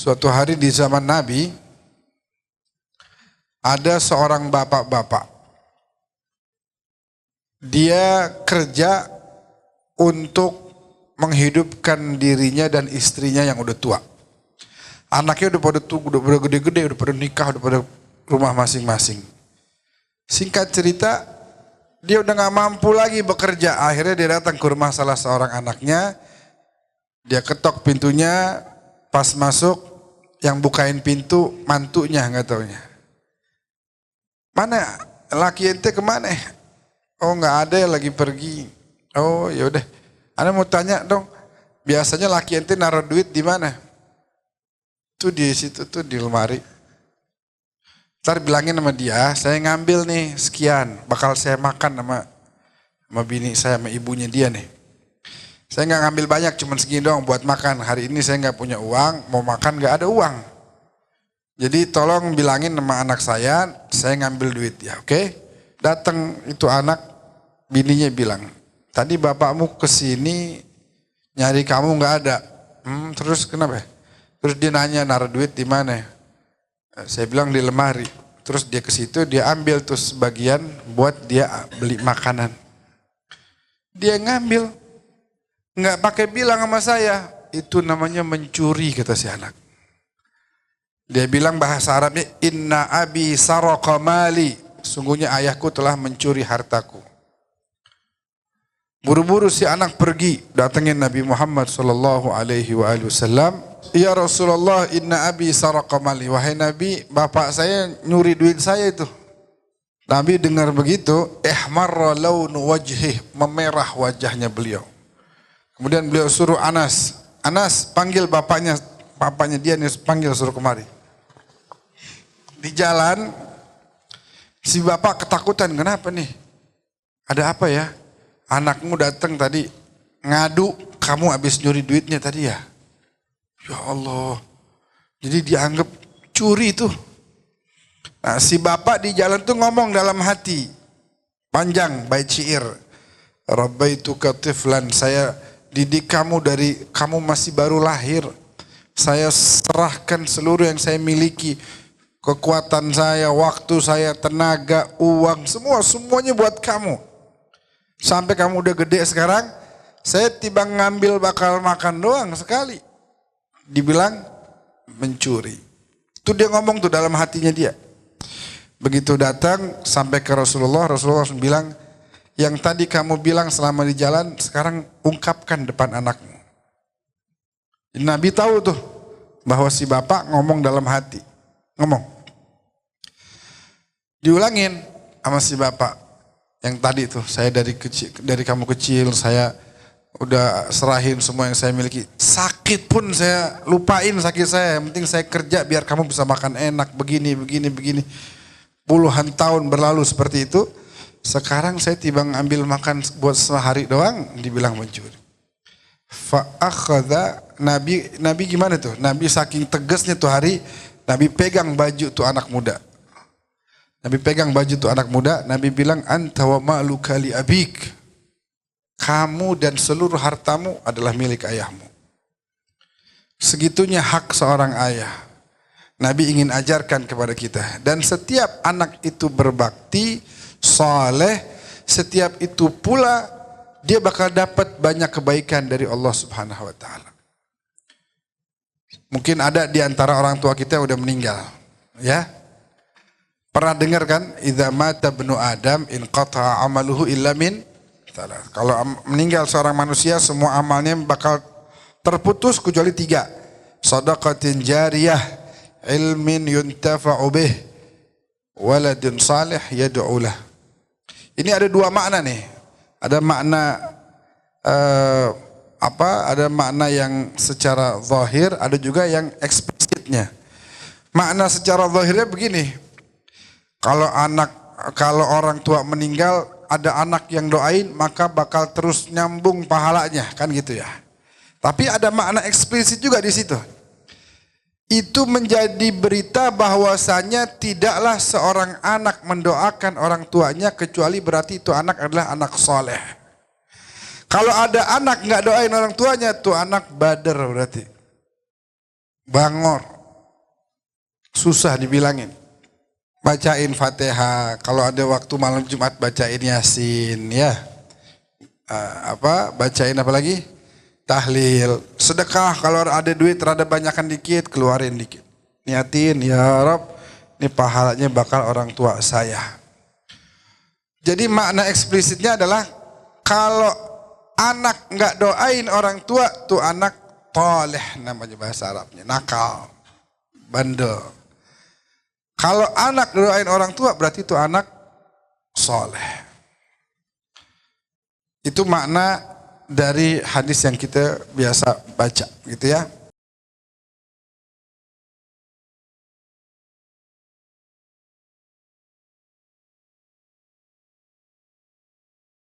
Suatu hari di zaman Nabi, ada seorang bapak-bapak. Dia kerja untuk menghidupkan dirinya dan istrinya yang udah tua. Anaknya udah pada tua, udah gede-gede, udah pada nikah, udah pada rumah masing-masing. Singkat cerita, dia udah gak mampu lagi bekerja. Akhirnya dia datang ke rumah salah seorang anaknya. Dia ketok pintunya, pas masuk, yang bukain pintu mantunya gak taunya. Mana laki ente kemana? Oh gak ada, lagi pergi. Oh yaudah, Anda mau tanya dong, biasanya laki ente naruh duit di mana? Tuh di situ tuh di lemari. Ntar bilangin sama dia, saya ngambil nih sekian, bakal saya makan sama bini saya, sama ibunya dia nih. Saya nggak ngambil banyak, cuma segini doang buat makan. Hari ini saya nggak punya uang, mau makan nggak ada uang. Jadi tolong bilangin sama anak saya ngambil duit ya, oke? Datang itu anak, bininya bilang, tadi bapakmu kesini nyari kamu nggak ada. Terus kenapa? Terus dia nanya naruh duit di mana? Saya bilang di lemari. Terus dia ke situ, dia ambil tuh sebagian buat dia beli makanan. Dia ngambil, nggak pakai bilang sama saya. Itu namanya mencuri, kata si anak. Dia bilang bahasa Arabnya, inna abi saraqa mali. Sungguhnya ayahku telah mencuri hartaku. Buru-buru si anak pergi, datengin Nabi Muhammad SAW. Ya Rasulullah, inna abi saraqa mali. Wahai Nabi, bapak saya nyuri duit saya itu. Nabi dengar begitu, ihmarra launu wajhih, memerah wajahnya beliau. Kemudian beliau suruh Anas, Anas panggil bapaknya dia nih, panggil suruh kemari. Di jalan, si bapak ketakutan, kenapa nih? Ada apa ya? Anakmu datang tadi ngadu, kamu habis nyuri duitnya tadi ya? Ya Allah. Jadi dianggap curi itu. Nah, si bapak di jalan tuh ngomong dalam hati. Panjang bait syair. Rabbaituka tiflan, saya didik kamu dari kamu masih baru lahir. Saya serahkan seluruh yang saya miliki. Kekuatan saya, waktu saya, tenaga, uang, semuanya buat kamu. Sampai kamu udah gede sekarang, saya tiba ngambil bakal makan doang sekali. Dibilang mencuri. Itu dia ngomong tuh dalam hatinya dia. Begitu datang sampai ke Rasulullah, Rasulullah langsung bilang, yang tadi kamu bilang selama di jalan, sekarang ungkapkan depan anakmu. Nabi tahu tuh, bahwa si bapak ngomong dalam hati. Ngomong. Diulangin sama si bapak. Yang tadi tuh, saya dari kamu kecil, saya udah serahin semua yang saya miliki. Sakit pun saya lupain sakit saya. Yang penting saya kerja biar kamu bisa makan enak, begini. Puluhan tahun berlalu seperti itu. Sekarang saya tiba ngambil makan buat sehari doang, dibilang mencuri. Fa'akhadha, Nabi gimana tuh? Nabi saking tegasnya tuh hari, Nabi pegang baju tuh anak muda. Nabi pegang baju tuh anak muda, Nabi bilang, anta wa ma'luka li abik. Kamu dan seluruh hartamu adalah milik ayahmu. Segitunya hak seorang ayah. Nabi ingin ajarkan kepada kita. Dan setiap anak itu berbakti, saleh, setiap itu pula dia bakal dapat banyak kebaikan dari Allah Subhanahu wa taala. Mungkin ada di antara orang tua kita yang udah meninggal, ya. Pernah dengar kan, idza mata ibnu Adam inqata'a amaluhu illa min salah. Kalau meninggal seorang manusia, semua amalnya bakal terputus kecuali 3. Shadaqatin jariyah, ilmin yuntafa'u bih, waladun salih yad'u lah. Ini ada 2 makna nih. Ada makna ada makna yang secara zahir, ada juga yang eksplisitnya. Makna secara zahirnya begini. Kalau orang tua meninggal, ada anak yang doain, maka bakal terus nyambung pahalanya, kan gitu ya. Tapi ada makna eksplisit juga di situ. Itu menjadi berita bahwasanya tidaklah seorang anak mendoakan orang tuanya kecuali berarti itu anak adalah anak soleh. Kalau ada anak nggak doain orang tuanya, tuh anak badar berarti. Bangor. susah dibilangin. Bacain Fatihah, kalau ada waktu malam Jumat bacain Yasin ya. Bacain apa lagi? Tahlil. Sedekah, kalau ada duit rada banyakan dikit, keluarin dikit. Niatin, ya Rob, ini pahalanya bakal orang tua saya. Jadi makna eksplisitnya adalah kalau anak nggak doain orang tua, tuh anak toleh namanya bahasa Arabnya, nakal, bandel. Kalau anak doain orang tua berarti itu anak soleh. Itu makna dari hadis yang kita biasa baca gitu ya.